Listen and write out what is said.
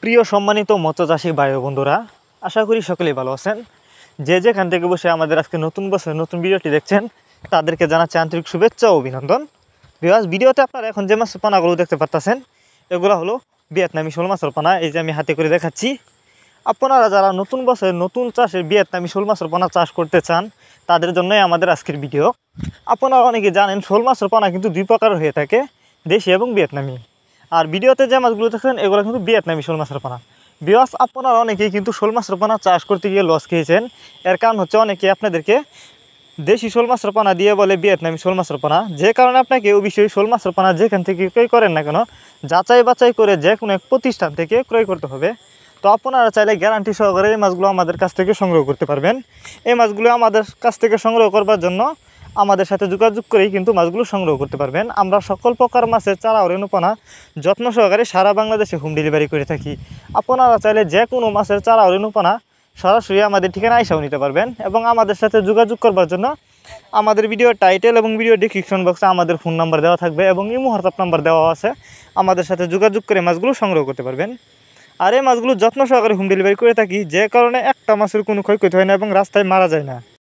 প্রিয় সম্মানিত মৎস্যচাষী ভাই ও বন্ধুরা, আশা করি সকলেই ভালো আছেন। যে যেখান থেকে বসে আমাদের আজকে নতুন বছরের নতুন ভিডিওটি দেখছেন তাদেরকে জানাচ্ছি আন্তরিক শুভেচ্ছা ও অভিনন্দন। ভিডিওতে আপনারা এখন যে মাছের পানাগুলো দেখতে পাচ্ছেন এগুলো হলো ভিয়েতনামি শোল মাছের পানা। এই যে আমি হাতে করে দেখাচ্ছি। আপনারা যারা নতুন বছরের নতুন চাষের ভিয়েতনামি শোল মাছের পানা চাষ করতে চান তাদের জন্যই আমাদের আজকের ভিডিও। আপনারা অনেকে জানেন শোল মাছের পানা কিন্তু দুই প্রকার হয়ে থাকে, দেশি এবং ভিয়েতনামি। আর ভিডিওতে যে মাছগুলো দেখছেন এগুলো কিন্তু ভিয়েতনামি শোল মাছের পানা। বিকজ আপনারা অনেকেই কিন্তু শোল মাছের পানা চাষ করতে গিয়ে লস খেয়েছেন। এর কারণ হচ্ছে অনেকে আপনাদেরকে দেশি শোল মাছের পানা দিয়ে বলে ভিয়েতনামি শোল মাছের পানা, যে কারণে আপনাকে অবশ্যই শোল মাছের পানা যেখান থেকে ক্রয় করেন না কেন যাচাই বাছাই করে যে কোনো এক প্রতিষ্ঠান থেকে ক্রয় করতে হবে। তো আপনারা চাইলে গ্যারান্টি সহকারে এই মাছগুলো আমাদের কাছ থেকে সংগ্রহ করতে পারবেন। এই মাছগুলো আমাদের কাছ থেকে সংগ্রহ করবার জন্য আমাদের সাথে যোগাযোগ করেই কিন্তু মাছগুলো সংগ্রহ করতে পারবেন। আমরা সকল প্রকার মাছের চারা ও রেণুপানা যত্ন সহকারে সারা বাংলাদেশে হোম ডেলিভারি করে থাকি। আপনারা চাইলে যে কোনো মাছের চারা ও রেণুপানা সরাসরি আমাদের ঠিকানা এসেও নিতে পারবেন। এবং আমাদের সাথে যোগাযোগ করবার জন্য আমাদের ভিডিও টাইটেল এবং ভিডিও ডিসক্রিপশন বক্সে আমাদের ফোন নাম্বার দেওয়া থাকবে এবং ইমো হোয়াটসঅ্যাপ নাম্বার দেওয়া আছে। আমাদের সাথে যোগাযোগ করে মাছগুলো সংগ্রহ করতে পারবেন। আর এই মাছগুলো যত্ন সহকারে হোম ডেলিভারি করে থাকি, যে কারণে একটা মাছের কোনো ক্ষয়ক্ষতি হয় না এবং রাস্তায় মারা যায় না।